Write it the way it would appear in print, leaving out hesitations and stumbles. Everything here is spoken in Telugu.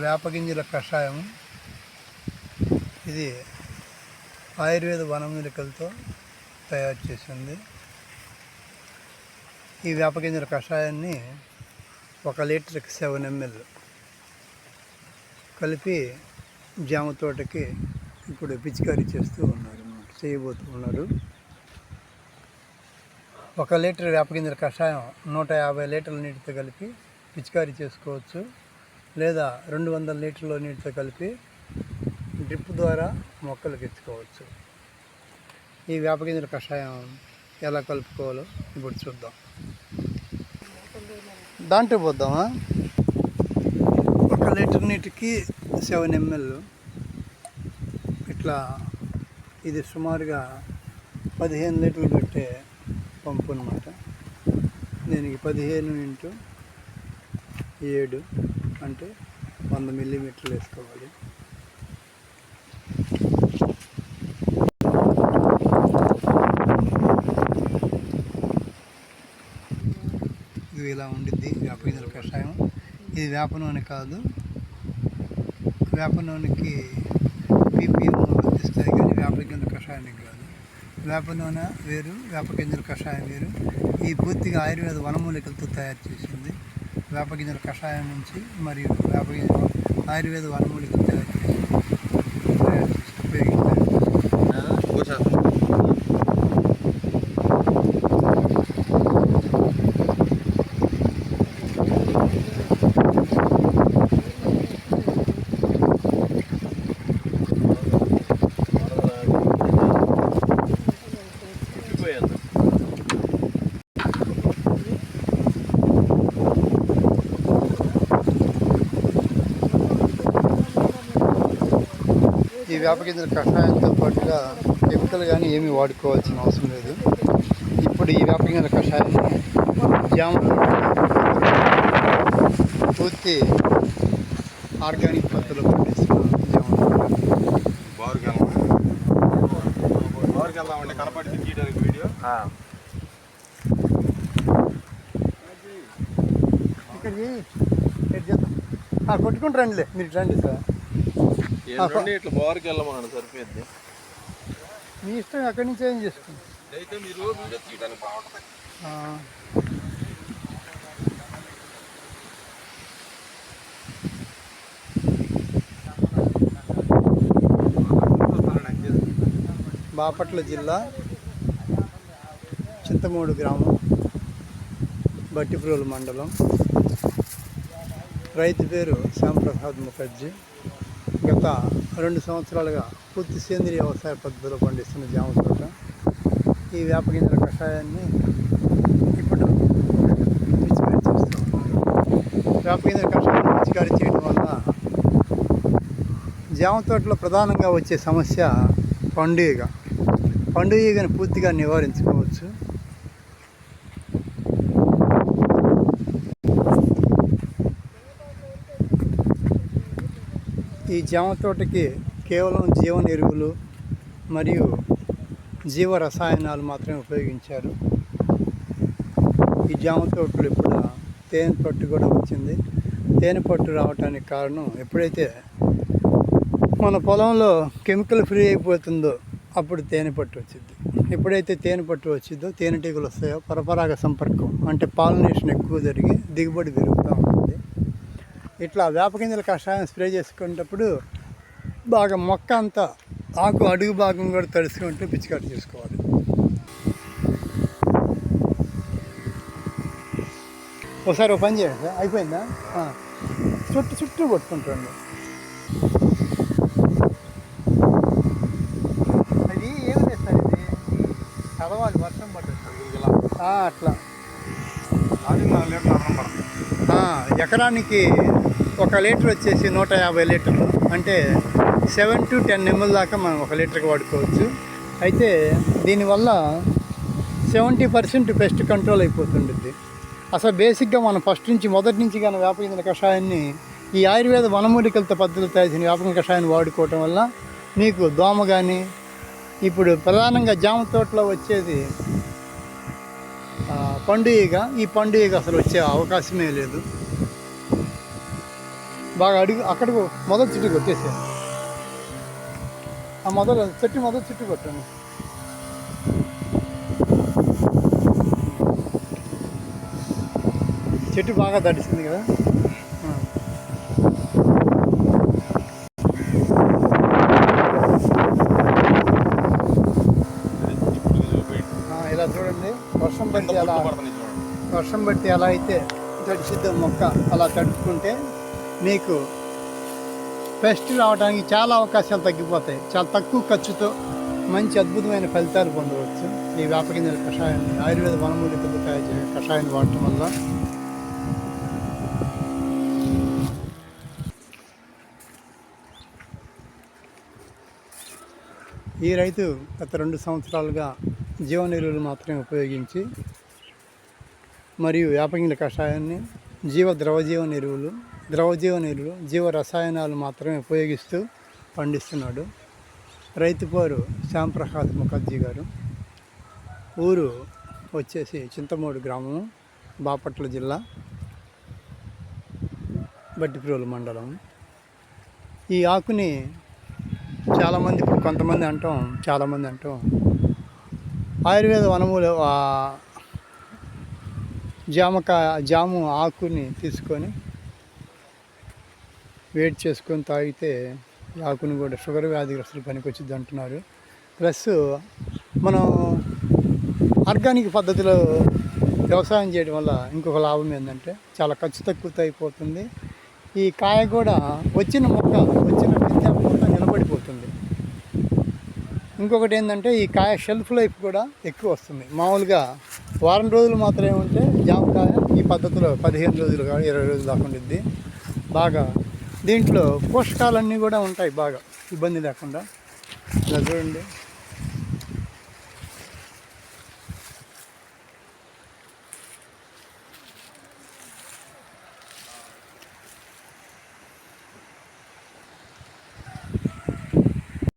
వేపగింజల కషాయం. ఇది ఆయుర్వేద వనమూలికలతో తయారు చేసింది. ఈ వేపగింజల కషాయాన్ని 1 లీటర్కి 7 ml కలిపి జామ తోటకి ఇప్పుడు పిచికారీ చేయబోతూ ఉన్నారు. 1 లీటర్ వేపగింజల కషాయం 150 లీటర్ల నీటితో కలిపి పిచికారీ చేసుకోవచ్చు, లేదా 200 లీటర్ల నీటితో కలిపి డ్రిప్ ద్వారా మొక్కలకు ఇచ్చుకోవచ్చు. ఈ వేపగింజల కషాయం ఎలా కలుపుకోవాలో ఇప్పుడు చూద్దాం. దాంట్లో పోద్దామా? 1 లీటర్ నీటికి 7 ml. ఇట్లా ఇది సుమారుగా 15 లీటర్లు పెట్టే పంపు అన్నమాట. దీనికి 15 × 7 అంటే 100 మిల్లీమీటర్లు వేసుకోవాలి. ఇది ఇలా ఉండిద్ది వేపగింజల కషాయం. ఇది వేప నూనె కాదు, వేప నూనెకి PPM వర్తిస్తాయి కానీ వేపగింజల కషాయానికి కాదు. వేప నూనె వేరు, వేపగింజల కషాయం వేరు. ఈ పూర్తిగా ఆయుర్వేద వనమూలికలతో తయారు చేసింది. వేపగింజల కషాయం నుంచి మరియు ఆయుర్వేద వనమూలికలు తయారు చేసి ఉపయోగించారు. ఈ వేపగింజల కషాయంతో పాటుగా కెమికల్ కానీ ఏమీ వాడుకోవాల్సిన అవసరం లేదు. ఇప్పుడు ఈ వేపగింజల కషాయాన్ని జామ పూర్తి ఆర్గానిక్ పద్ధతిలో పండిస్తున్నాం. ఇక్కడికి కొట్టుకుంటూ రండిలే, మీరు రండి సార్. ఇట్లా బార్కి వెళ్ళమన్నాడు, సరిపోద్ది. మీ ఇష్టం, అక్కడి నుంచి ఏం చేసుకోండి. అయితే మీరు వీడియో తీయడానికి బాగుంటుంది. బాపట్ల జిల్లా చింతమూడు గ్రామం, బట్టిప్రోలు మండలం. రైతు పేరు శ్యాంప్రసాద్ ముఖర్జీ. గత 2 సంవత్సరాలుగా పూర్తి సేంద్రీయ వ్యవసాయ పద్ధతిలో పండిస్తున్న జామ తోట. ఈ వేపగింజల కషాయాన్ని ఇప్పుడు పిచికారీ చేస్తున్నాం. వేపగింజల కషాయాన్ని పిచికారీ చేయడం వల్ల జామ తోటలో ప్రధానంగా వచ్చే సమస్య పండు ఈగని పూర్తిగా నివారించుకోవచ్చు. ఈ జామ తోటకి కేవలం జీవన ఎరువులు మరియు జీవ రసాయనాలు మాత్రమే ఉపయోగించారు. ఈ జామ తోటలు ఇప్పుడు తేనె పట్టు కూడా వచ్చింది. తేనె పట్టు రావడానికి కారణం, ఎప్పుడైతే మన పొలంలో కెమికల్ ఫ్రీ అయిపోతుందో అప్పుడు తేనె పట్టు వచ్చింది. ఎప్పుడైతే తేనె పట్టు వచ్చిందో తేనెటీగలు వస్తాయో పరపరాగ సంపర్కం అంటే పాలినేషన్ ఎక్కువ జరిగి దిగుబడి పెరుగుతూ ఉంటుంది. ఇట్లా వేపగింజల కషాయం స్ప్రే చేసుకునేటప్పుడు బాగా మొక్క అంతా ఆకు అడుగు భాగం కూడా తడుచుకుంటూ పిచికారీ చేసుకోవాలి. ఒకసారి ఒక పని చేయండి సార్, అయిపోయిందా? చుట్టూ కొట్టుకుంటాండి. అది ఏం లేదు సార్, ఇది చదవాలి, వర్షం పడుతుంది అట్లా. ఎకరానికి 1 లీటర్ వచ్చేసి 150 లీటర్లు, అంటే 7 to 10 ml దాకా మనం 1 లీటర్కి వాడుకోవచ్చు. అయితే దీనివల్ల 70% పెస్ట్ కంట్రోల్ అయిపోతుంటుంది. అసలు బేసిక్గా మనం మొదటి నుంచి కానీ వేపగింజల కషాయాన్ని ఈ ఆయుర్వేద వనమూలికలతో పద్ధతులు తయారు చేసిన వేపగింజల కషాయాన్ని వాడుకోవటం వల్ల మీకు దోమ కానీ, ఇప్పుడు ప్రధానంగా జామ తోటలో వచ్చేది పండు ఈగ. ఈ పండు ఈగ అసలు వచ్చే అవకాశమే లేదు. బాగా అడుగు అక్కడికి మొదటి చుట్టూ కొట్టేసాను. ఆ మొదటి చుట్టూ కొట్టాను. చెట్టు బాగా తడిసింది కదా. ఇలా చూడండి, వర్షం బట్టి ఎలా అయితే తడిసిద్దాం మొక్క, అలా తడుచుకుంటే మీకు పెస్ట్ రావడానికి చాలా అవకాశాలు తగ్గిపోతాయి. చాలా తక్కువ ఖర్చుతో మంచి అద్భుతమైన ఫలితాలు పొందవచ్చు ఈ వేప గింజల కషాయాన్ని, ఆయుర్వేద వనమూలికలతో తయారు చేసే కషాయాన్ని వాడటం వల్ల. ఈ రైతు గత 2 సంవత్సరాలుగా జీవన ఎరువులు మాత్రమే ఉపయోగించి మరియు వేపగింజల కషాయాన్ని ద్రవజీవన ఎరువులు, జీవ రసాయనాలు మాత్రమే ఉపయోగిస్తూ పండిస్తున్నాడు. రైతు పేరు శ్యాంప్రసాద్ ముఖర్జీ గారు. ఊరు వచ్చేసి చింతమూడు గ్రామం, బాపట్ల జిల్లా, బట్టిప్రోలు మండలం. ఈ ఆకుని చాలామంది, ఇప్పుడు కొంతమంది అంటాం, చాలామంది అంటాం ఆయుర్వేద వనములు జాము ఆకుని తీసుకొని వేడి చేసుకొని తాగితే ఈ ఆకుని కూడా షుగర్ వ్యాధిగ్రస్తులు పనికొచ్చిద్ది అంటున్నారు. ప్లస్ మనం ఆర్గానిక్ పద్ధతిలో వ్యవసాయం చేయడం వల్ల ఇంకొక లాభం ఏంటంటే చాలా ఖర్చు తక్కువతో అయిపోతుంది. ఈ కాయ కూడా వచ్చిన విద్య మొక్క నిలబడిపోతుంది. ఇంకొకటి ఏంటంటే ఈ కాయ షెల్ఫ్ లైఫ్ కూడా ఎక్కువ వస్తుంది. మామూలుగా వారం రోజులు మాత్రమే ఉంటే జామకాయ ఈ పద్ధతిలో 15 రోజులు కానీ 20 రోజులు దాకా ఉండిద్ది. బాగా దీంట్లో పోషకాలన్నీ కూడా ఉంటాయి, బాగా ఇబ్బంది లేకుండా. ఇలా చూడండి.